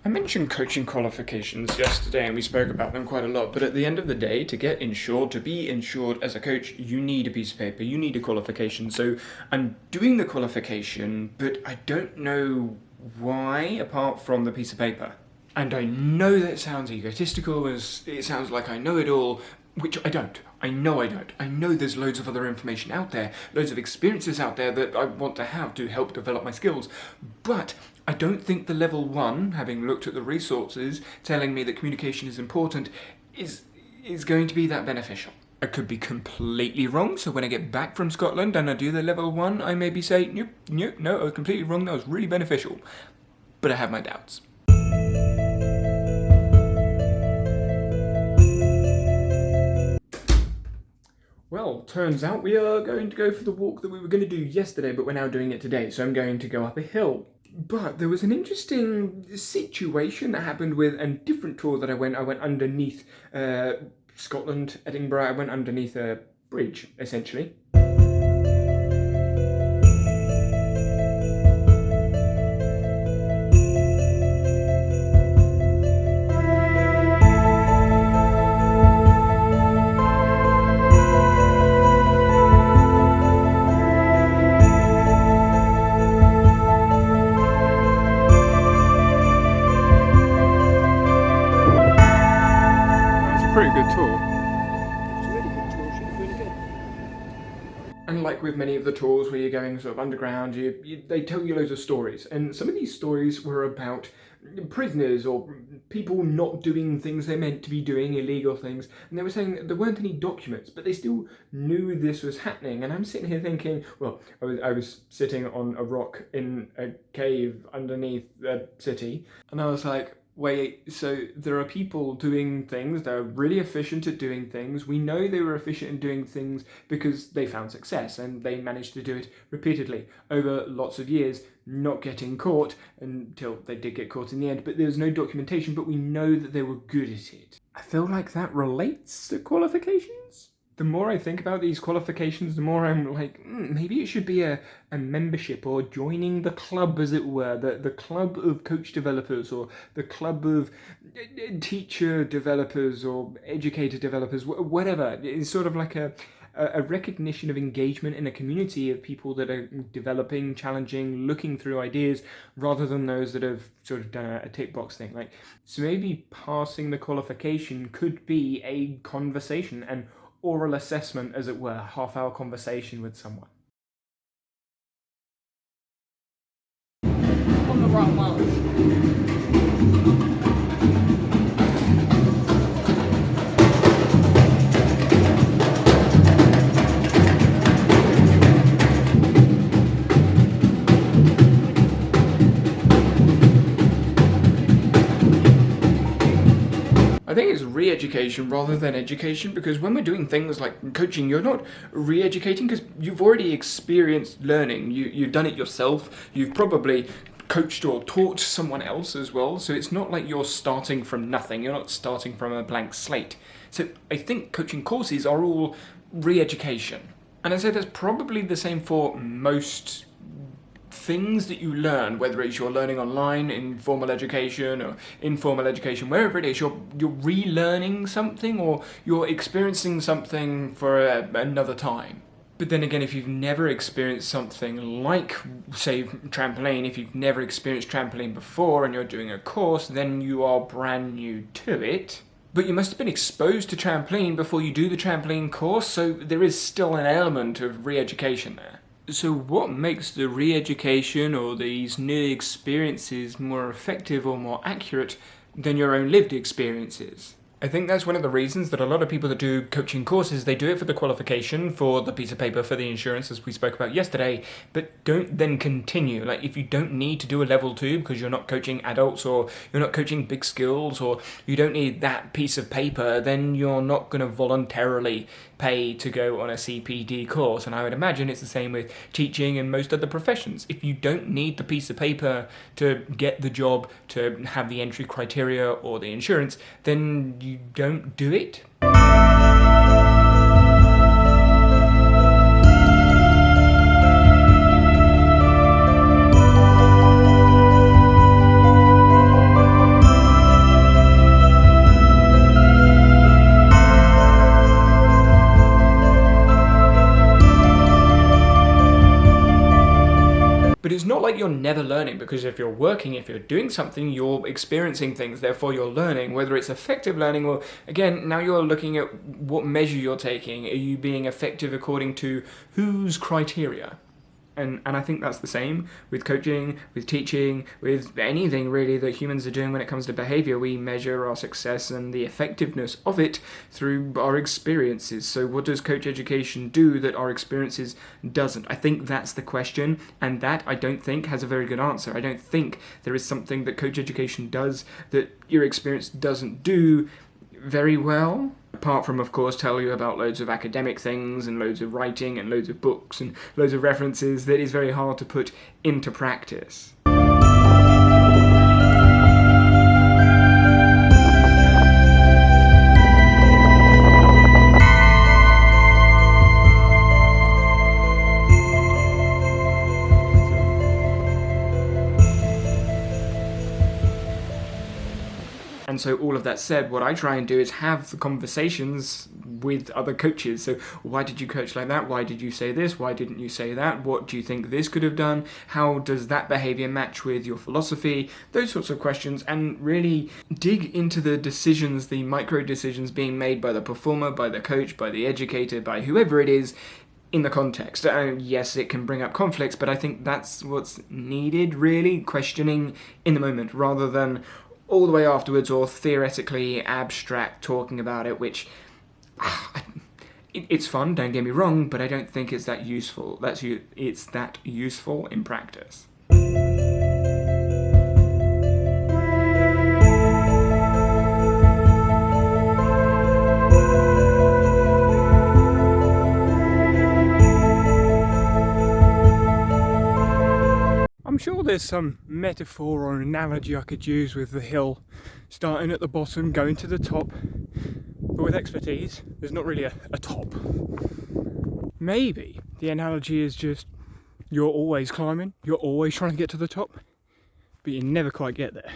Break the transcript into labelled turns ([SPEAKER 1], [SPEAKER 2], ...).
[SPEAKER 1] I mentioned coaching qualifications yesterday and we spoke about them quite a lot, but at the end of the day, to get insured, to be insured as a coach, you need a piece of paper, you need a qualification. So I'm doing the qualification, but I don't know why apart from the piece of paper. And I know that sounds egotistical, as it sounds like I know it all, which I don't. I know I don't. I know there's loads of other information out there, loads of experiences out there that I want to have to help develop my skills. But I don't think the level 1, having looked at the resources, telling me that communication is important, is going to be that beneficial. I could be completely wrong, so when I get back from Scotland and I do the level 1, I maybe say, nope, no, I was completely wrong, that was really beneficial. But I have my doubts. Well, turns out we are going to go for the walk that we were going to do yesterday, but we're now doing it today, so I'm going to go up a hill. But there was an interesting situation that happened with a different tour that I went. I went underneath Scotland, Edinburgh. I went underneath a bridge, essentially. Pretty good tour.
[SPEAKER 2] It's a really good tour, she was really good.
[SPEAKER 1] And like with many of the tours where you're going sort of underground, they tell you loads of stories. And some of these stories were about prisoners or people not doing things they meant to be doing, illegal things. And they were saying that there weren't any documents, but they still knew this was happening. And I'm sitting here thinking, well, I was sitting on a rock in a cave underneath the city. And I was like, wait, so there are people doing things, they're really efficient at doing things. We know they were efficient in doing things because they found success and they managed to do it repeatedly over lots of years, not getting caught until they did get caught in the end. But there was no documentation, but we know that they were good at it. I feel like that relates to qualifications. The more I think about these qualifications, the more I'm like, maybe it should be a membership or joining the club, as it were, the club of coach developers or the club of teacher developers or educator developers, whatever. It's sort of like a recognition of engagement in a community of people that are developing, challenging, looking through ideas, rather than those that have sort of done a tick box thing. So maybe passing the qualification could be a conversation, an oral assessment, as it were, half-hour conversation with someone.
[SPEAKER 2] On the wrong one.
[SPEAKER 1] I think it's re-education rather than education, because when we're doing things like coaching, you're not re-educating because you've already experienced learning. You've done it yourself. You've probably coached or taught someone else as well. So it's not like you're starting from nothing. You're not starting from a blank slate. So I think coaching courses are all re-education. And I say that's probably the same for most things that you learn, whether it's you're learning online in formal education or informal education, wherever it is, you're relearning something or you're experiencing something for another time. But then again, if you've never experienced something like, say, trampoline, if you've never experienced trampoline before and you're doing a course, then you are brand new to it. But you must have been exposed to trampoline before you do the trampoline course, so there is still an element of re-education there. So what makes the re-education or these new experiences more effective or more accurate than your own lived experiences? I think that's one of the reasons that a lot of people that do coaching courses, they do it for the qualification, for the piece of paper, for the insurance, as we spoke about yesterday, but don't then continue. Like, if you don't need to do a level 2 because you're not coaching adults or you're not coaching big skills or you don't need that piece of paper, then you're not going to voluntarily pay to go on a CPD course. And I would imagine it's the same with teaching and most other professions. If you don't need the piece of paper to get the job, to have the entry criteria or the insurance, then you don't do it. never learning, because if you're working, if you're doing something, you're experiencing things, therefore you're learning, whether it's effective learning or, again, now you're looking at what measure you're taking. Are you being effective according to whose criteria? And I think that's the same with coaching, with teaching, with anything really that humans are doing when it comes to behavior. We measure our success and the effectiveness of it through our experiences. So what does coach education do that our experiences doesn't? I think that's the question, and that I don't think has a very good answer. I don't think there is something that coach education does that your experience doesn't do very well. Apart from, of course, tell you about loads of academic things and loads of writing and loads of books and loads of references that is very hard to put into practice. And so all of that said, what I try and do is have the conversations with other coaches. So why did you coach like that? Why did you say this? Why didn't you say that? What do you think this could have done? How does that behavior match with your philosophy? Those sorts of questions, and really dig into the decisions, the micro decisions being made by the performer, by the coach, by the educator, by whoever it is, in the context. Yes, it can bring up conflicts, but I think that's what's needed, really, questioning in the moment rather than all the way afterwards or theoretically abstract talking about it, which it's fun, don't get me wrong, but I don't think it's that useful. It's that useful in practice. I'm sure there's some metaphor or analogy I could use with the hill, starting at the bottom, going to the top, but with expertise, there's not really a top. Maybe the analogy is just you're always climbing, you're always trying to get to the top, but you never quite get there.